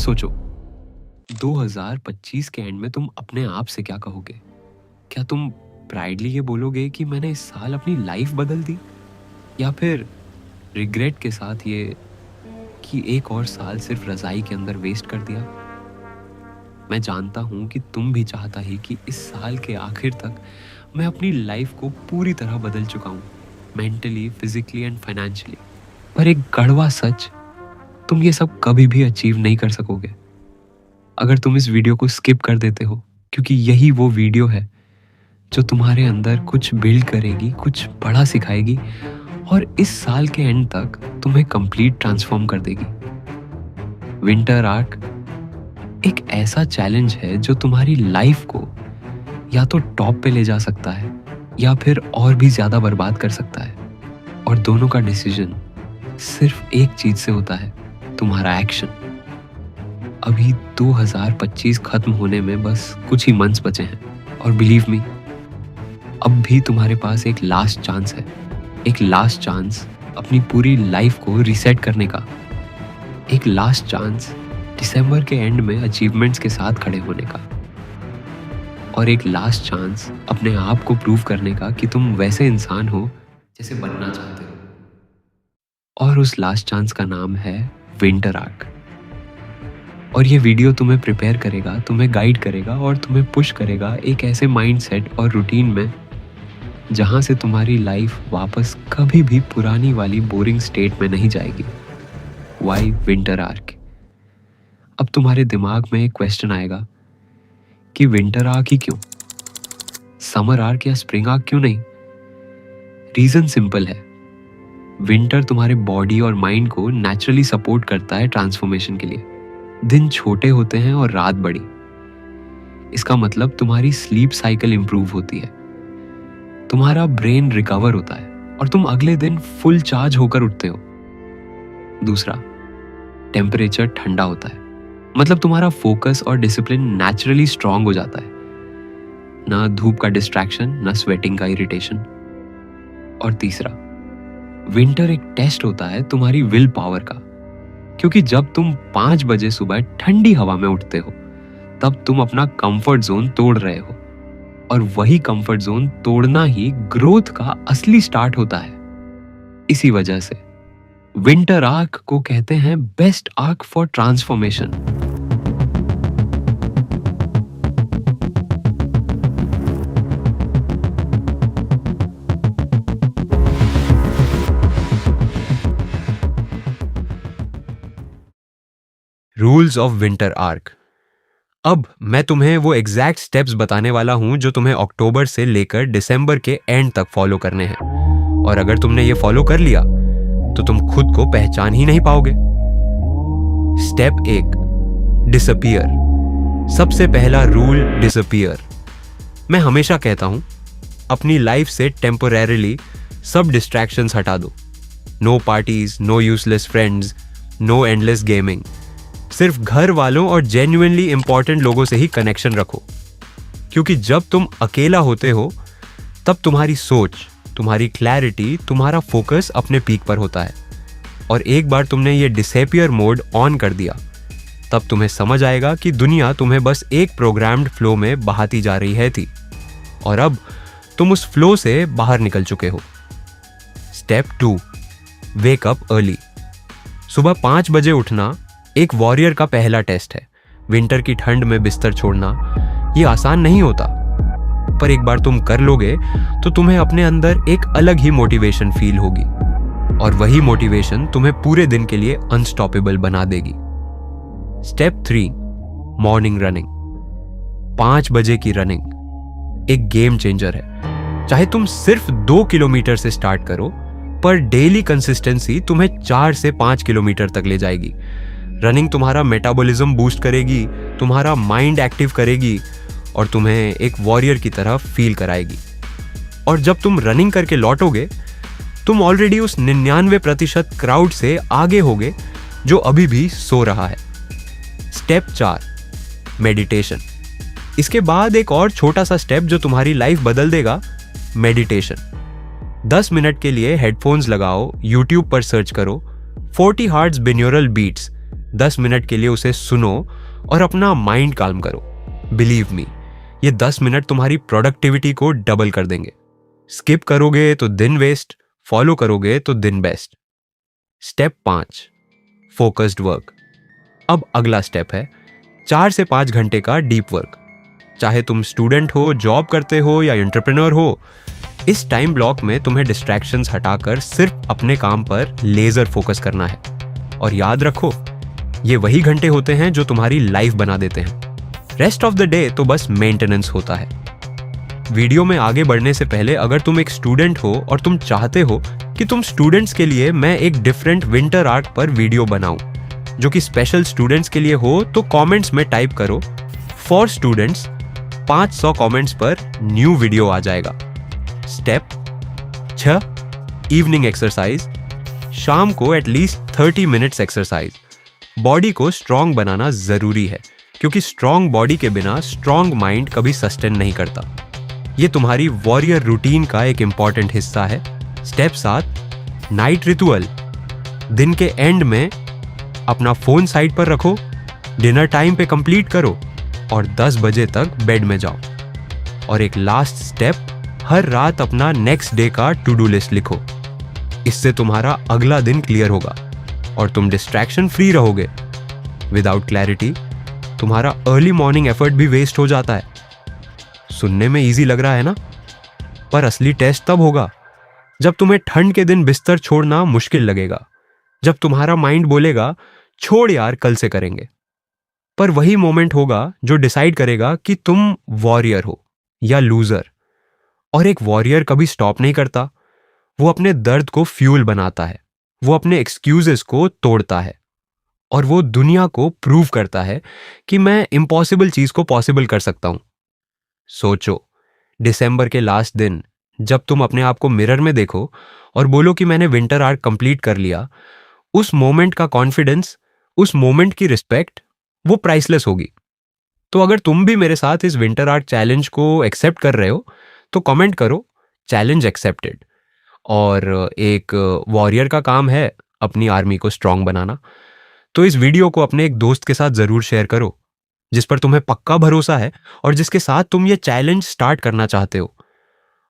सोचो, 2025 के एंड में तुम अपने आप से क्या कहोगे? क्या तुम प्राइडली ये बोलोगे कि मैंने इस साल अपनी लाइफ बदल दी? या फिर रिग्रेट के साथ ये कि एक और साल सिर्फ रज़ाई के अंदर वेस्ट कर दिया? मैं जानता हूँ कि तुम भी चाहता ही कि इस साल के आखिर तक मैं अपनी लाइफ को पूरी तरह बदल चुका हूँ, मेंटली, फिजिकली एंड फाइनेंशियली। पर एक कड़वा सच, तुम ये सब कभी भी अचीव नहीं कर सकोगे अगर तुम इस वीडियो को स्किप कर देते हो, क्योंकि यही वो वीडियो है जो तुम्हारे अंदर कुछ बिल्ड करेगी, कुछ बड़ा सिखाएगी और इस साल के एंड तक तुम्हें कंप्लीट ट्रांसफॉर्म कर देगी। विंटर आर्क एक ऐसा चैलेंज है जो तुम्हारी लाइफ को या तो टॉप पे ले जा सकता है या फिर और भी ज्यादा बर्बाद कर सकता है, और दोनों का डिसीजन सिर्फ एक चीज से होता है, तुम्हारा एक्शन। अभी 2025 खत्म होने में बस कुछ ही मंथ्स बचे हैं और बिलीव मी, अब भी तुम्हारे पास एक लास्ट चांस है, एक लास्ट चांस अपनी पूरी लाइफ को रीसेट करने का, एक लास्ट चांस दिसंबर के एंड में अचीवमेंट्स के साथ खड़े होने का, और एक लास्ट चांस अपने आप को प्रूव करने का कि तुम वैसे इंसान हो जैसे बनना चाहते हो। और उस लास्ट चांस का नाम है विंटर आर्क। और ये वीडियो तुम्हें प्रिपेयर करेगा, तुम्हें गाइड करेगा और तुम्हें पुश करेगा एक ऐसे माइंडसेट और रूटीन में जहां से तुम्हारी लाइफ वापस कभी भी पुरानी वाली बोरिंग स्टेट में नहीं जाएगी। Why winter arc? अब तुम्हारे दिमाग में एक क्वेश्चन आएगा कि विंटर आर्क ही क्यों? समर आर्क या स्प्रिंग आर्क क्यों नहीं? रीजन सिंपल है, विंटर तुम्हारे बॉडी और माइंड को नेचुरली सपोर्ट करता है ट्रांसफॉर्मेशन के लिए। दिन छोटे होते हैं और रात बड़ी। इसका मतलब तुम्हारी स्लीप साइकिल इंप्रूव होती है, तुम्हारा ब्रेन रिकवर होता है और तुम अगले दिन फुल चार्ज होकर उठते हो। दूसरा, टेम्परेचर ठंडा होता है, मतलब तुम्हारा फोकस और डिसिप्लिन नेचुरली स्ट्रांग हो जाता है। ना धूप का डिस्ट्रैक्शन, ना स्वेटिंग का इरिटेशन। और तीसरा, विंटर एक टेस्ट होता है तुम्हारी विल पावर का, क्योंकि जब तुम 5 बजे सुबह ठंडी हवा में उठते हो तब तुम अपना कंफर्ट जोन तोड़ रहे हो, और वही कंफर्ट जोन तोड़ना ही ग्रोथ का असली स्टार्ट होता है। इसी वजह से विंटर आर्क को कहते हैं best arc for transformation. Rules of winter arc. अब मैं तुम्हें वो एग्जैक्ट स्टेप्स बताने वाला हूं जो तुम्हें अक्टूबर से लेकर दिसंबर के एंड तक फॉलो करने हैं, और अगर तुमने ये फॉलो कर लिया तो तुम खुद को पहचान ही नहीं पाओगे। Step 1, disappear. सबसे पहला रूल, डिसअपीयर। मैं हमेशा कहता हूं, अपनी लाइफ से टेम्पोरेरीली सब डिस्ट्रैक्शंस हटा दो। No parties, no useless friends, no endless gaming. सिर्फ घर वालों और जेन्युइनली इंपॉर्टेंट लोगों से ही कनेक्शन रखो, क्योंकि जब तुम अकेला होते हो तब तुम्हारी सोच, तुम्हारी क्लैरिटी, तुम्हारा फोकस अपने पीक पर होता है। और एक बार तुमने ये डिसअपीयर मोड ऑन कर दिया तब तुम्हें समझ आएगा कि दुनिया तुम्हें बस एक प्रोग्राम्ड फ्लो में बहाती जा रही है थी, और अब तुम उस फ्लो से बाहर निकल चुके हो। Step 2, wake up early. सुबह 5 बजे उठना एक वॉरियर का पहला टेस्ट है। विंटर की ठंड में बिस्तर छोड़ना ये आसान नहीं होता, पर एक बार तुम कर लोगे तो तुम्हें अपने अंदर एक अलग ही मोटिवेशन फील होगी, और वही मोटिवेशन तुम्हें पूरे दिन के लिए अनस्टॉपेबल बना देगी। Step 3, morning running. 5 बजे की रनिंग एक गेम चेंजर है। चाहे तुम सिर्फ 2 किलोमीटर से स्टार्ट करो, पर डेली कंसिस्टेंसी तुम्हें 4 से 5 किलोमीटर तक ले जाएगी। रनिंग तुम्हारा मेटाबॉलिज्म बूस्ट करेगी, तुम्हारा माइंड एक्टिव करेगी और तुम्हें एक वॉरियर की तरह फील कराएगी। और जब तुम रनिंग करके लौटोगे, तुम ऑलरेडी उस 99% क्राउड से आगे होगे जो अभी भी सो रहा है। Step 4, meditation. इसके बाद एक और छोटा सा स्टेप जो तुम्हारी लाइफ बदल देगा, मेडिटेशन। 10 मिनट के लिए हेडफोन्स लगाओ, यूट्यूब पर सर्च करो 40 हार्ट्स बिन्योरल बीट्स, 10 मिनट के लिए उसे सुनो और अपना माइंड काम करो। बिलीव मी, ये 10 मिनट तुम्हारी प्रोडक्टिविटी को डबल कर देंगे। स्किप करोगे तो दिन वेस्ट, फॉलो करोगे तो दिन बेस्ट। Step 5, focused work. अब अगला स्टेप है 4 से 5 घंटे का डीप वर्क। चाहे तुम स्टूडेंट हो, जॉब करते हो या एंटरप्रेन्योर हो, इस टाइम ब्लॉक में तुम्हें डिस्ट्रैक्शंस हटाकर सिर्फ अपने काम पर लेजर फोकस करना है। और याद रखो, ये वही घंटे होते हैं जो तुम्हारी लाइफ बना देते हैं। रेस्ट ऑफ द डे तो बस मेंटेनेंस होता है। वीडियो में आगे बढ़ने से पहले, अगर तुम एक स्टूडेंट हो और तुम चाहते हो कि तुम स्टूडेंट्स के लिए मैं एक डिफरेंट विंटर आर्क पर वीडियो बनाऊं जो कि स्पेशल स्टूडेंट्स के लिए हो, तो कमेंट्स में टाइप करो फॉर स्टूडेंट्स। 500 कमेंट्स पर न्यू वीडियो आ जाएगा। Step 6, evening exercise. शाम को एटलीस्ट 30 मिनट्स एक्सरसाइज। बॉडी को स्ट्रांग बनाना जरूरी है, क्योंकि स्ट्रांग बॉडी के बिना स्ट्रांग माइंड कभी सस्टेन नहीं करता। ये तुम्हारी वॉरियर रूटीन का एक इंपॉर्टेंट हिस्सा है। Step 7, night ritual. दिन के एंड में अपना फोन साइड पर रखो, डिनर टाइम पे कंप्लीट करो और 10 बजे तक बेड में जाओ। और एक लास्ट स्टेप, हर रात अपना नेक्स्ट डे का टू डू लिस्ट लिखो। इससे तुम्हारा अगला दिन क्लियर होगा और तुम डिस्ट्रैक्शन फ्री रहोगे। विदाउट क्लैरिटी तुम्हारा अर्ली मॉर्निंग एफर्ट भी वेस्ट हो जाता है। सुनने में इजी लग रहा है ना, पर असली टेस्ट तब होगा जब तुम्हें ठंड के दिन बिस्तर छोड़ना मुश्किल लगेगा, जब तुम्हारा माइंड बोलेगा छोड़ यार कल से करेंगे। पर वही मोमेंट होगा जो डिसाइड करेगा कि तुम वॉरियर हो या लूजर। और एक वॉरियर कभी स्टॉप नहीं करता, वो अपने दर्द को फ्यूल बनाता है, वो अपने एक्सक्यूजेस को तोड़ता है और वो दुनिया को प्रूव करता है कि मैं इम्पॉसिबल चीज को पॉसिबल कर सकता हूं। सोचो, दिसंबर के लास्ट दिन जब तुम अपने आप को मिरर में देखो और बोलो कि मैंने विंटर आर्क कंप्लीट कर लिया, उस मोमेंट का कॉन्फिडेंस, उस मोमेंट की रिस्पेक्ट, वो प्राइसलेस होगी। तो अगर तुम भी मेरे साथ इस विंटर आर्क चैलेंज को एक्सेप्ट कर रहे हो तो कमेंट करो चैलेंज एक्सेप्टेड। और एक वॉरियर का काम है अपनी आर्मी को स्ट्रांग बनाना। तो इस वीडियो को अपने एक दोस्त के साथ जरूर शेयर करो जिस पर तुम्हें पक्का भरोसा है और जिसके साथ तुम ये चैलेंज स्टार्ट करना चाहते हो।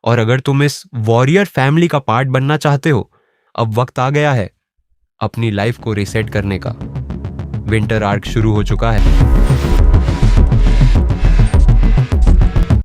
और अगर तुम इस वॉरियर फैमिली का पार्ट बनना चाहते हो, अब वक्त आ गया है अपनी लाइफ को रीसेट करने का। विंटर आर्क शुरू हो चुका है।